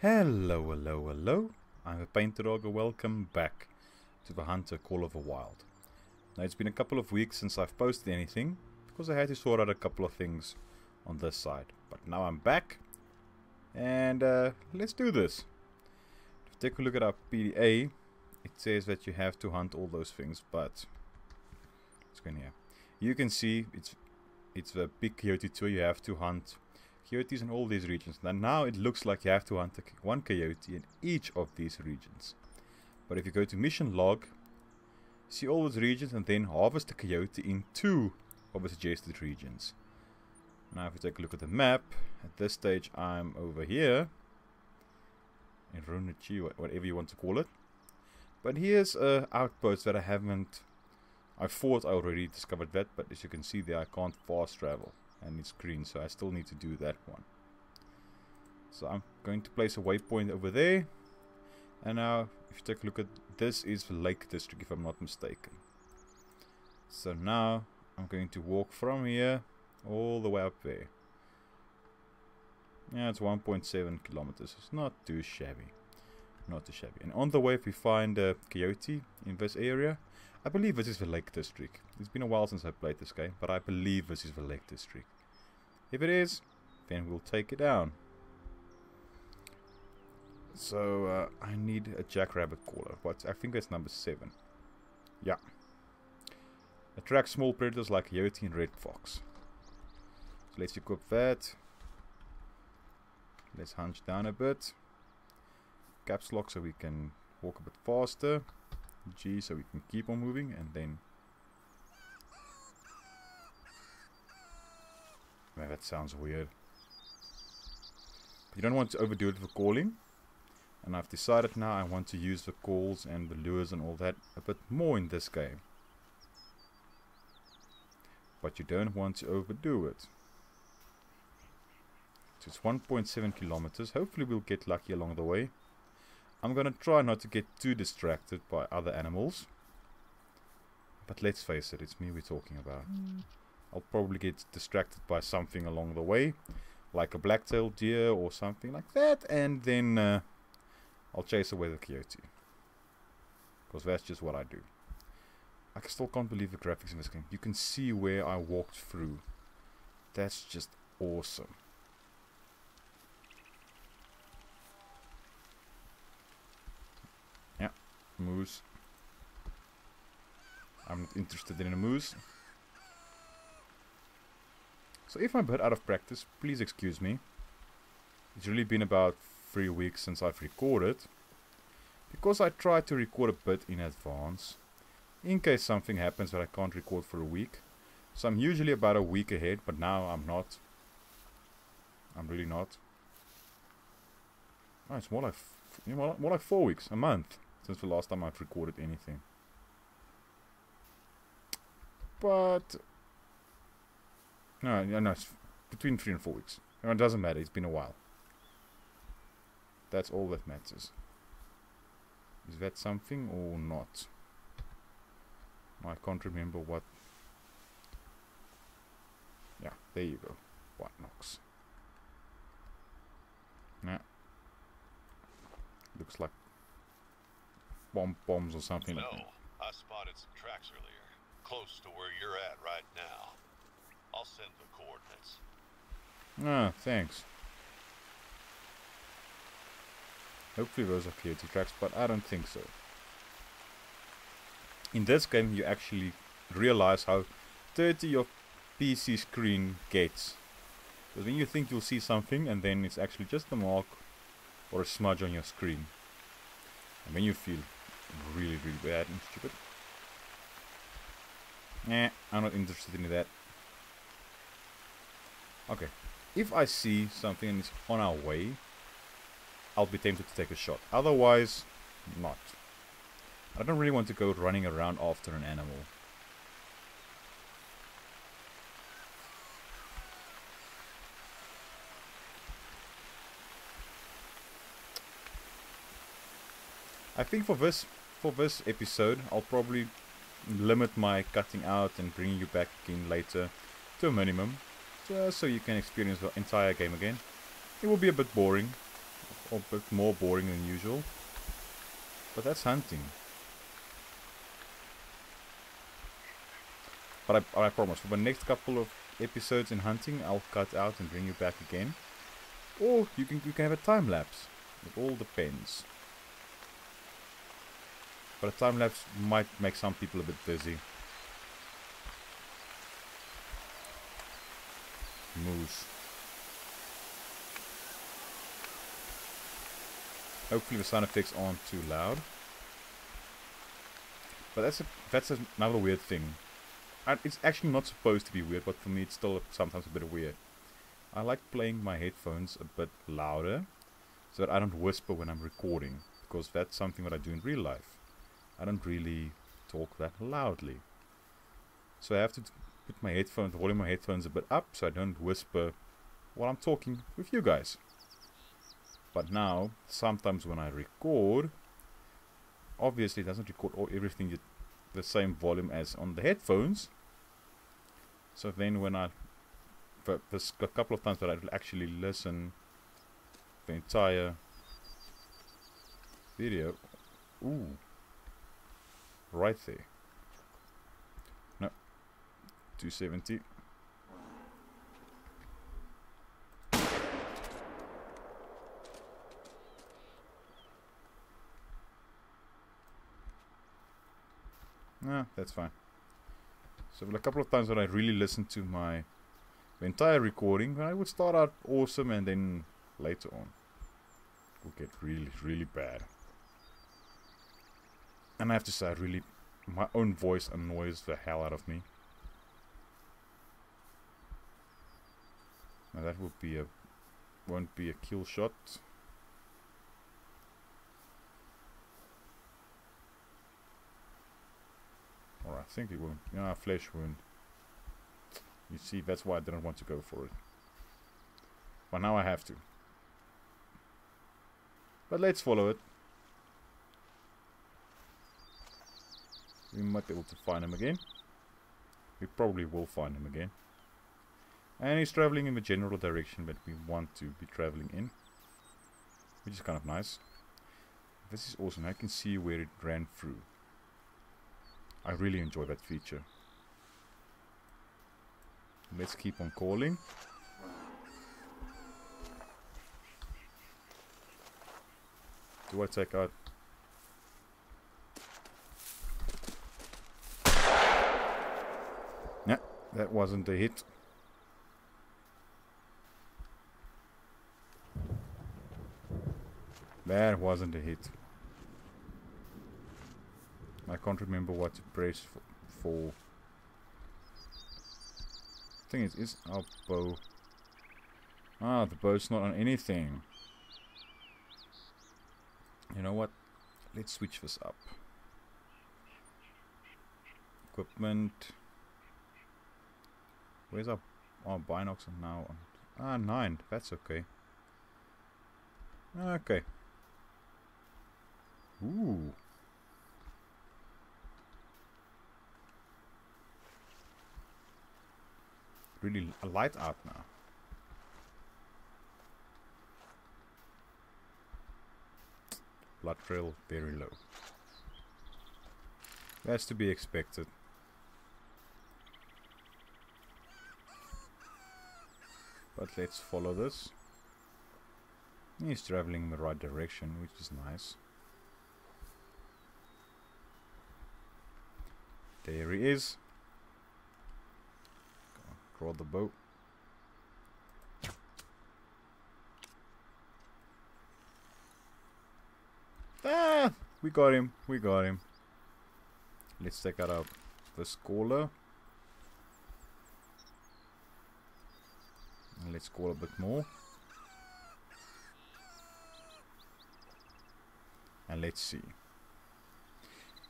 Hello, hello, hello. I'm a painter dog. Welcome back to the Hunter Call of the Wild. Now it's been a couple of weeks since I've posted anything because I had to sort out a couple of things on this side. But now I'm back and let's do this. If you take a look at our PDA, it says that you have to hunt all those things, but let's go in here. You can see it's the Big Coyote Tour. You have to hunt coyotes in all these regions. Now it looks like you have to hunt one coyote in each of these regions. But if you go to mission log, see all those regions and then harvest the coyote in 2 of the suggested regions. Now if you take a look at the map, at this stage I'm over here in Runichi, whatever you want to call it. But here's an outpost that I thought I already discovered that, but as you can see there I can't fast travel. And it's green, so I still need to do that one. So I'm going to place a waypoint over there. And now, if you take a look at this, is the Lake District, if I'm not mistaken. So now I'm going to walk from here all the way up there. Yeah, it's 1.7 kilometers. It's not too shabby. Not too shabby. And on the way, if we find a coyote in this area, I believe this is the Lake District. It's been a while since I played this game, but I believe this is the Lake District. If it is, then we'll take it down. So, I need a Jackrabbit caller. I think that's number 7. Yeah. Attract small predators like coyote and red fox. So let's equip that. Let's hunch down a bit. Caps lock so we can walk a bit faster. G so we can keep on moving, and then man, that sounds weird. But you don't want to overdo it with calling, and I've decided now I want to use the calls and the lures and all that a bit more in this game. But you don't want to overdo it. So it's 1.7 kilometers. Hopefully we'll get lucky along the way. I'm gonna try not to get too distracted by other animals. But let's face it, it's me we're talking about. I'll probably get distracted by something along the way, like a black-tailed deer or something like that, and then I'll chase away the coyote. Because that's just what I do. I still can't believe the graphics in this game. You can see where I walked through. That's just awesome. Moose. I'm not interested in a moose. So if I'm a bit out of practice, please excuse me. It's really been about 3 weeks since I've recorded, because I try to record a bit in advance in case something happens that I can't record for a week. So I'm usually about a week ahead, but now I'm not. I'm really not. Oh, it's more like 4 weeks, a month since the last time I've recorded anything. But no, it's between 3 and 4 weeks. It doesn't matter, it's been a while. That's all that matters. Is that something or not? I can't remember what. Yeah, there you go. White knocks. Nah. Looks like bombs or something like that. I spotted some tracks earlier, close to where you're at right now. I'll send the coordinates. Ah, thanks. Hopefully those are coyote tracks, but I don't think so. In this game you actually realize how dirty your PC screen gets. Because when you think you'll see something and then it's actually just a mark or a smudge on your screen. And then you feel really, really bad and stupid. Nah, I'm not interested in that. Okay, if I see something and it's on our way, I'll be tempted to take a shot. Otherwise, not. I don't really want to go running around after an animal. I think for this episode, I'll probably limit my cutting out and bringing you back in later to a minimum, just so you can experience the entire game again. It will be a bit boring, a bit more boring than usual. But that's hunting. But I promise, for the next couple of episodes in hunting, I'll cut out and bring you back again. Or you can have a time lapse. It all depends. But a time lapse might make some people a bit busy. Moose. Hopefully the sound effects aren't too loud. But that's another weird thing. It's actually not supposed to be weird, but for me it's still sometimes a bit weird. I like playing my headphones a bit louder so that I don't whisper when I'm recording, because that's something that I do in real life. I don't really talk that loudly. So I have to put my headphones, the volume of my headphones a bit up so I don't whisper while I'm talking with you guys. But now, sometimes when I record, obviously it doesn't record everything the same volume as on the headphones. So then when there's a couple of times that I will actually listen the entire video. Ooh. Right there. No. 270. Nah, that's fine. So a couple of times when I really listened to the entire recording, I would start out awesome and then later on it will get really, really bad. And I have to say, my own voice annoys the hell out of me. Now that won't be a kill shot. Or I think it won't. Yeah, flesh wound. You see, that's why I didn't want to go for it. But now I have to. But let's follow it. We might be able to find him again. We probably will find him again. And he's traveling in the general direction that we want to be traveling in. Which is kind of nice. This is awesome. I can see where it ran through. I really enjoy that feature. Let's keep on calling. Do I take out? Yeah, that wasn't a hit. That wasn't a hit. I can't remember what to press for. Thing is our bow. Ah, the bow's not on anything. You know what? Let's switch this up. Equipment. Where's our binocs are now on? Ah, 9. That's okay. Okay. Ooh. Really light out now. Blood trail very low. That's to be expected. But let's follow this. He's traveling in the right direction, which is nice. There he is. Draw the bow. Ah! We got him. We got him. Let's take out this caller. And let's call a bit more. And let's see.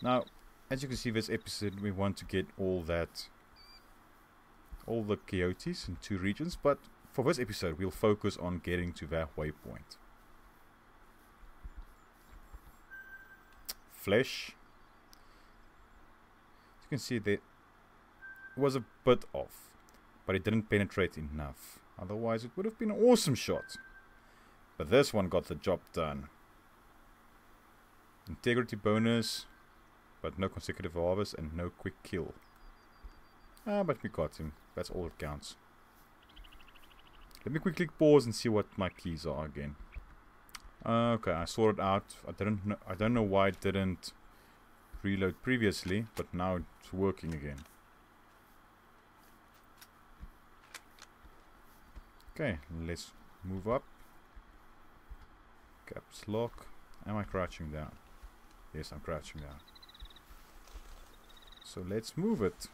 Now, as you can see, this episode we want to get all the coyotes in 2 regions, but for this episode we'll focus on getting to that waypoint. Flesh. As you can see, there was a bit off, but it didn't penetrate enough. Otherwise it would have been an awesome shot. But this one got the job done. Integrity bonus, but no consecutive harvest and no quick kill. Ah, but we got him. That's all that counts. Let me quickly pause and see what my keys are again. Okay, I sorted out. I don't know why it didn't reload previously, but now it's working again. Okay, let's move up. Caps lock. Am I crouching down? Yes, I'm crouching down. So let's move it.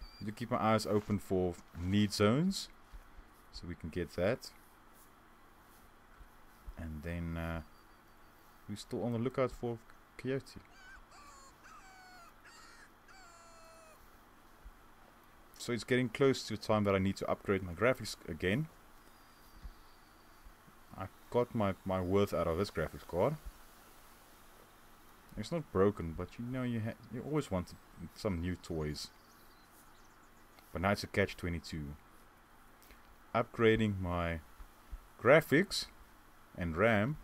I need to keep my eyes open for need zones, so we can get that. And then we're still on the lookout for coyote. So it's getting close to the time that I need to upgrade my graphics again. I got my worth out of this graphics card. It's not broken, but you know you always want some new toys. But now it's a catch-22. Upgrading my graphics and RAM,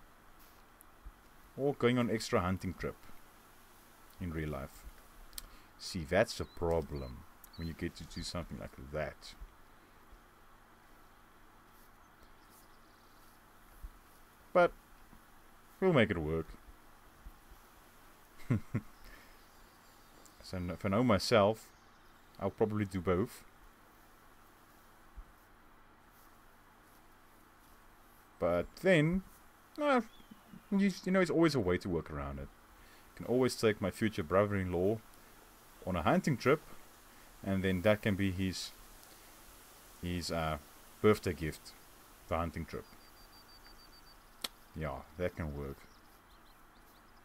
or going on extra hunting trip in real life. See, that's a problem when you get to do something like that. But we'll make it work. So if I know myself, I'll probably do both. But then, you know, it's always a way to work around it. I can always take my future brother-in-law on a hunting trip, and then that can be his birthday gift, the hunting trip. Yeah, that can work.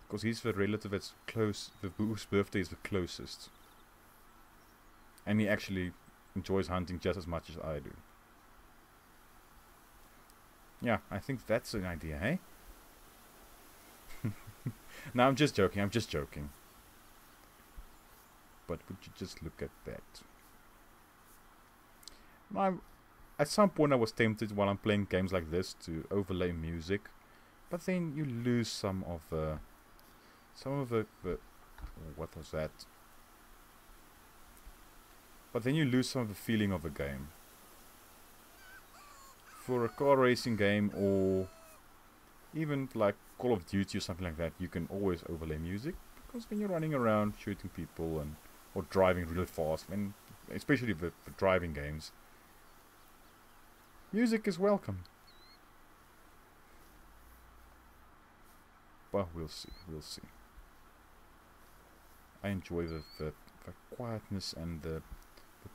Because he's the relative that's close, whose birthday is the closest. And he actually enjoys hunting just as much as I do. Yeah, I think that's an idea, hey? No, I'm just joking, But would you just look at that? At some point I was tempted while I'm playing games like this to overlay music. But then you lose some of the what was that? But then you lose some of the feeling of the game. For a car racing game, or even like Call of Duty or something like that, you can always overlay music, because when you're running around shooting people or driving really fast, especially the driving games, music is welcome. But we'll see. I enjoy the quietness and the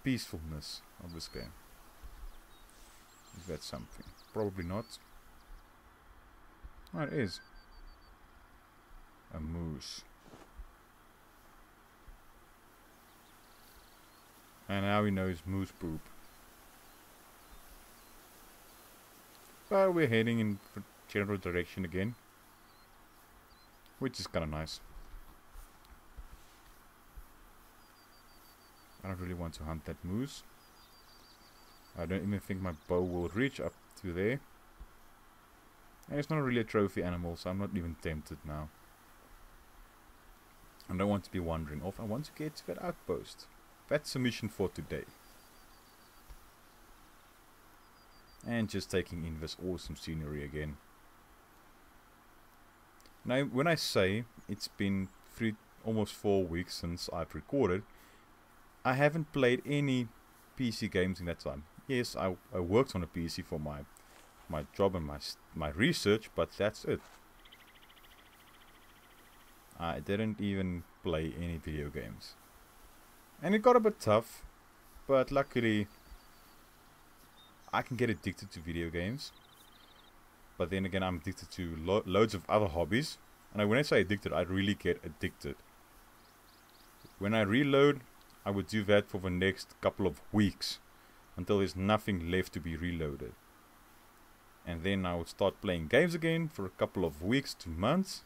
peacefulness of this game. Is that something? Probably not. Oh, it is. A moose. And now we know it's moose poop. But we're heading in the general direction again, which is kind of nice. I don't really want to hunt that moose. I don't even think my bow will reach up to there. And it's not really a trophy animal, so I'm not even tempted now. I don't want to be wandering off. I want to get to that outpost. That's a mission for today. And just taking in this awesome scenery again. Now, when I say it's been almost 4 weeks since I've recorded, I haven't played any PC games in that time. Yes, I worked on a PC for my job and my research, but that's it. I didn't even play any video games. And it got a bit tough, but luckily I can get addicted to video games. But then again, I'm addicted to loads of other hobbies. And when I say addicted, I really get addicted. When I reload, I would do that for the next couple of weeks, until there's nothing left to be reloaded. And then I would start playing games again for a couple of weeks to months.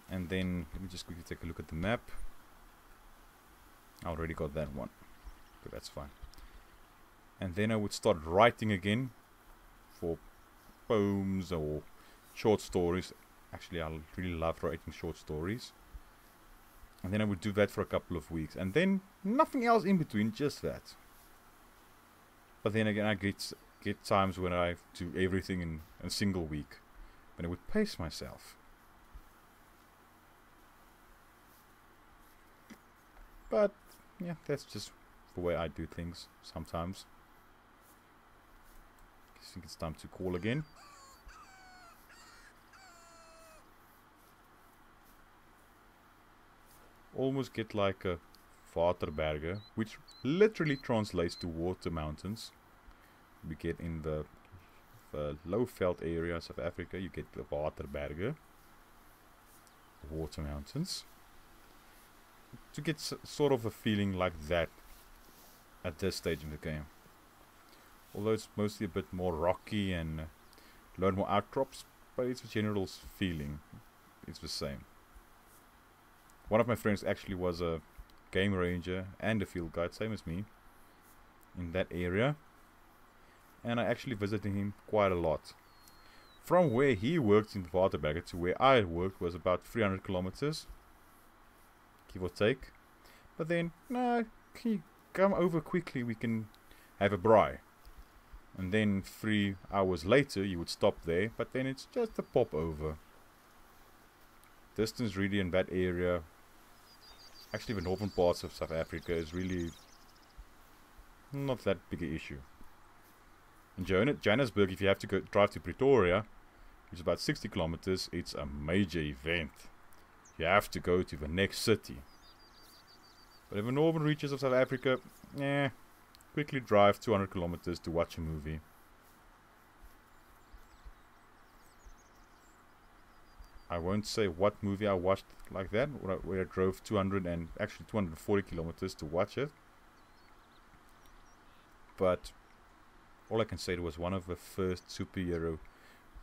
And then, let me just quickly take a look at the map. I already got that one, but that's fine. And then I would start writing again for poems or short stories. Actually, I really love writing short stories. And then I would do that for a couple of weeks. And then nothing else in between, just that. But then again, I get times when I do everything in a single week. When I would pace myself. But, yeah, that's just the way I do things sometimes. I think it's time to call again. Almost get like a waterberge, which literally translates to water mountains. We get in the low veld areas of Africa, you get the waterberge, water mountains. To get sort of a feeling like that at this stage in the game. Although it's mostly a bit more rocky and learn more outcrops, but it's a general feeling. It's the same. One of my friends actually was a game ranger and a field guide, same as me, in that area. And I actually visited him quite a lot. From where he worked in Waterberg to where I worked was about 300 kilometers. Give or take. But then, no, can you come over quickly, we can have a braai. And then 3 hours later you would stop there, but then it's just a pop over. Distance really in that area, actually the northern parts of South Africa, is really not that big an issue. In Johannesburg, if you have to go drive to Pretoria, which is about 60 kilometers, it's a major event. You have to go to the next city. But in the northern reaches of South Africa, quickly drive 200 kilometers to watch a movie. I won't say what movie I watched like that, where I drove 240 kilometers to watch it. But all I can say, it was one of the first superhero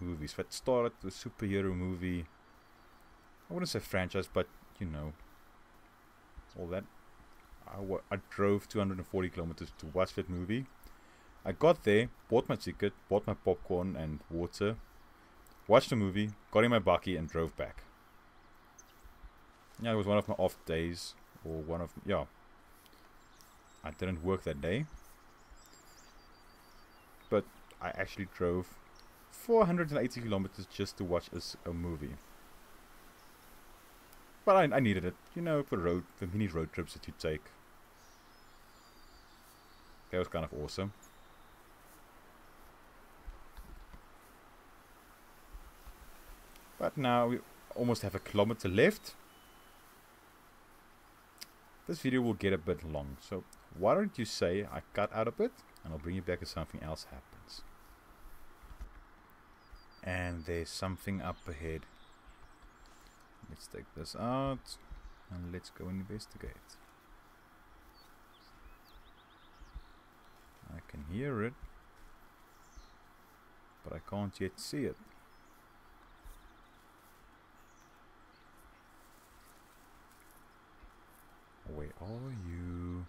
movies that started the superhero movie. I wouldn't say franchise, but you know, all that. I drove 240 kilometers to watch that movie. I got there, bought my ticket, bought my popcorn and water, watched the movie, got in my bakkie and drove back. Yeah, it was one of my off days, or I didn't work that day. But I actually drove 480 kilometers just to watch a movie. But I needed it, you know, the mini road trips that you take. That was kind of awesome. But now we almost have a kilometer left. This video will get a bit long, so why don't you say I cut out a bit, and I'll bring you back if something else happens. And there's something up ahead. Let's take this out and let's go investigate. I can hear it, but I can't yet see it. Where are you?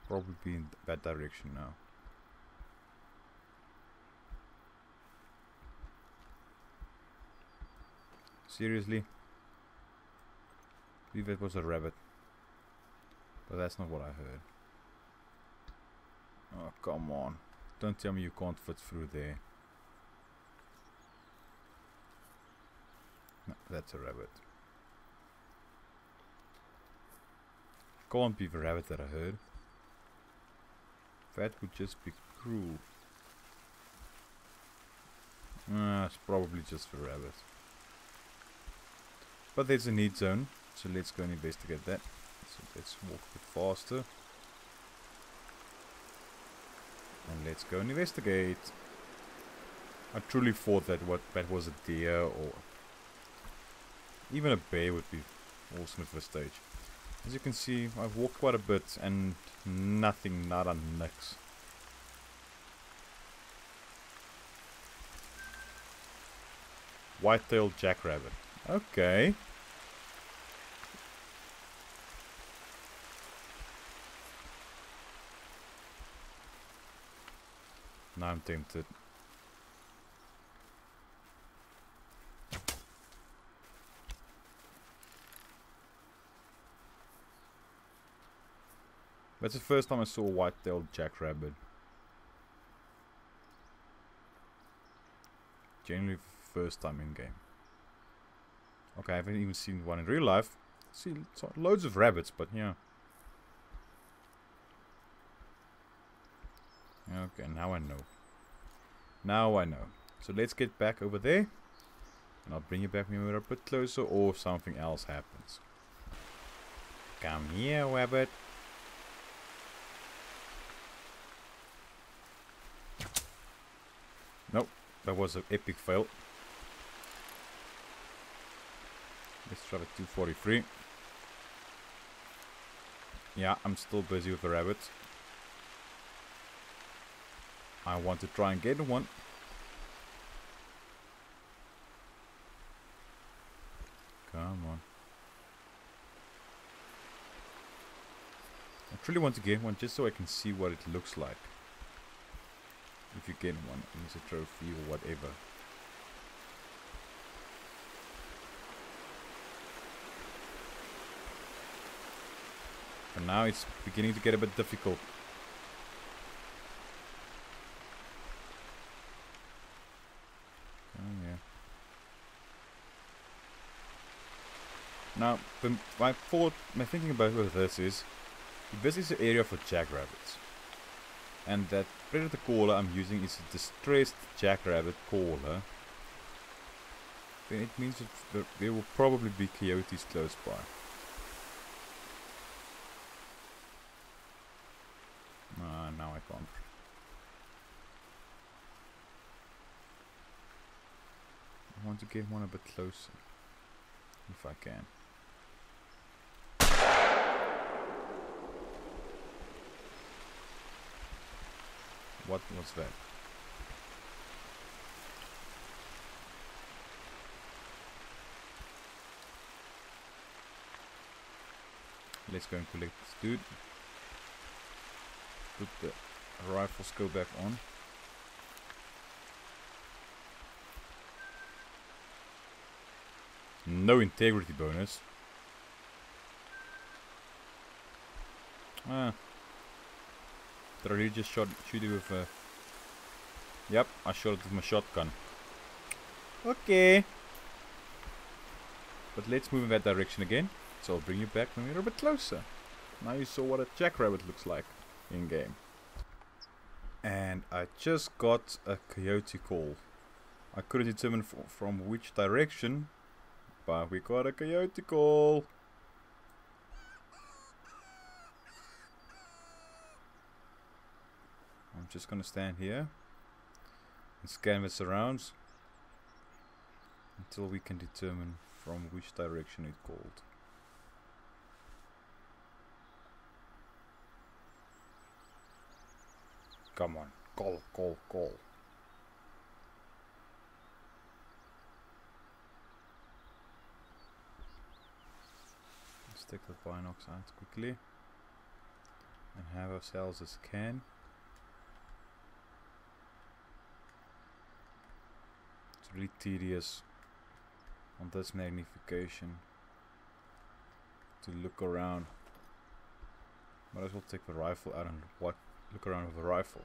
Probably in that direction now. Seriously? I believe it was a rabbit. But that's not what I heard. Oh, come on. Don't tell me you can't fit through there. No, that's a rabbit. Can't be the rabbit that I heard. That would just be cruel. It's probably just the rabbit. But there's a need zone, so let's go and investigate that. So let's walk a bit faster. And let's go and investigate. I truly thought that that was a deer, or even a bear would be awesome at this stage. As you can see, I've walked quite a bit and nothing, nada, nix. White-tailed jackrabbit. Okay. Now I'm tempted. That's the first time I saw a white-tailed jackrabbit. Generally first time in game. Okay, I haven't even seen one in real life. See loads of rabbits, but yeah. Okay, now I know. Now I know. So let's get back over there. And I'll bring you back when we're a bit closer or if something else happens. Come here, rabbit. Nope, that was an epic fail. Let's try the 243. Yeah, I'm still busy with the rabbits. I want to try and get one. Come on. I truly want to get one just so I can see what it looks like. If you get one as a trophy or whatever. For now it's beginning to get a bit difficult. Oh yeah. Now, my thinking about this is, this is the area for jackrabbits. And that predator caller I'm using is a distressed jackrabbit caller. Then it means that there will probably be coyotes close by. Now I can't. I want to get one a bit closer. If I can. What was that? Let's go and collect this dude. Put the rifle scope back on. No integrity bonus. Did I really just shoot it with a... Yep, I shot it with my shotgun. Okay. But let's move in that direction again. So I'll bring you back when we're a bit closer. Now you saw what a jackrabbit looks like in game. And I just got a coyote call. I couldn't determine from which direction, but we got a coyote call. I'm just gonna stand here and scan the surrounds until we can determine from which direction it called. Come on, call, call, call. Let's take the binocs out quickly and have ourselves a scan. It's really tedious on this magnification to look around. Might as well take the rifle out and look around with the rifle.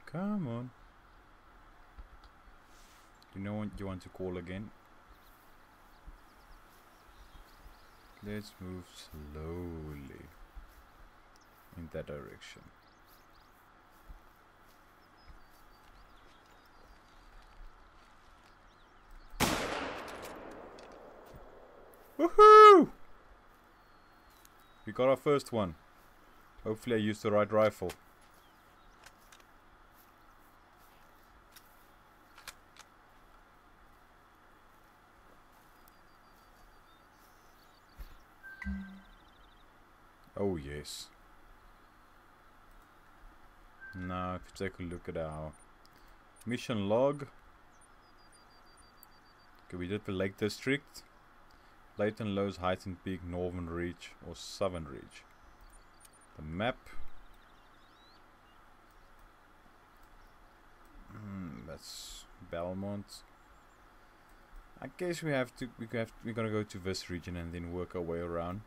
Come on. Do you know what you want to call again? Let's move slowly in that direction. Woohoo! We got our first one. Hopefully I used the right rifle. Oh yes. Now if you take a look at our mission log, Okay, we did the Lake District. Layton, Lows, Heighton Peak, Northern Reach or Southern Reach. The map. That's Belmont. I guess we're gonna go to this region and then work our way around.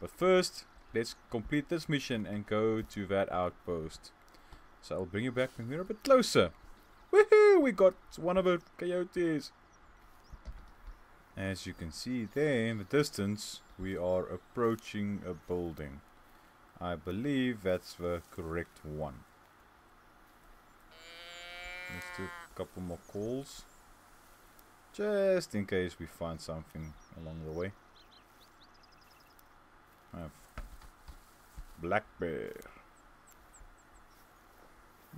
But first, let's complete this mission and go to that outpost. So I'll bring you back when we're a bit closer. Woohoo! We got one of the coyotes. As you can see there in the distance, we are approaching a building. I believe that's the correct one. Let's do a couple more calls. Just in case we find something along the way. I have black bear.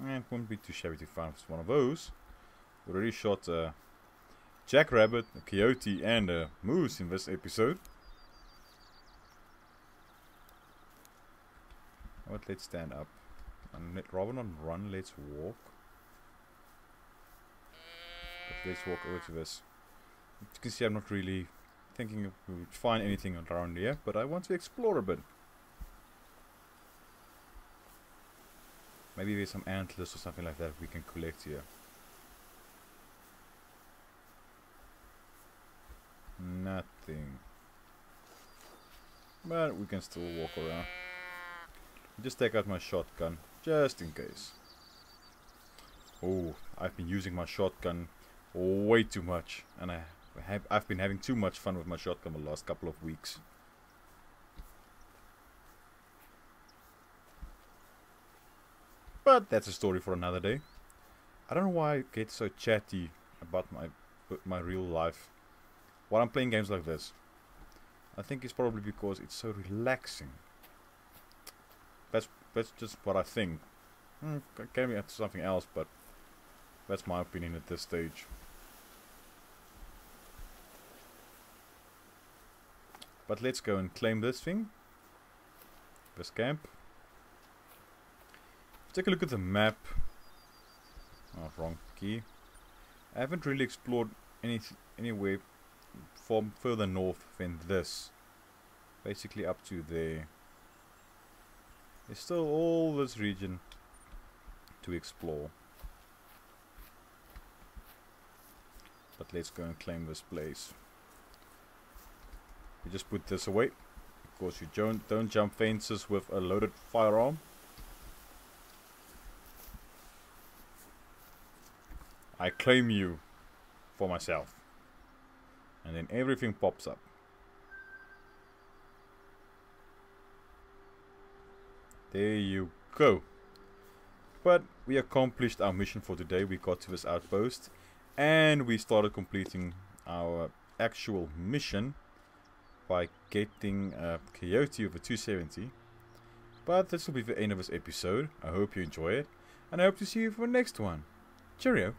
It wouldn't be too shabby to find one of those. We already shot a jackrabbit, a coyote and a moose in this episode. What? Let's stand up. And rather than run, let's walk. But let's walk over to this. As you can see, I'm not really thinking if we would find anything around here, but I want to explore a bit. Maybe there's some antlers or something like that we can collect here. Nothing. But we can still walk around. Just take out my shotgun, just in case. Oh, I've been using my shotgun way too much, and I've been having too much fun with my shotgun the last couple of weeks. But that's a story for another day. I don't know why I get so chatty about my real life while I'm playing games like this. I think it's probably because it's so relaxing. That's just what I think. It can be into something else, but that's my opinion at this stage. But let's go and claim this thing. This camp. Take a look at the map. Oh, wrong key. I haven't really explored anywhere from further north than this. Basically up to there. There's still all this region to explore. But let's go and claim this place. We just put this away. Of course, you don't jump fences with a loaded firearm. I claim you for myself. And then everything pops up. There you go. But we accomplished our mission for today. We got to this outpost. And we started completing our actual mission by getting a coyote over 270. But this will be the end of this episode. I hope you enjoy it. And I hope to see you for the next one. Cheerio.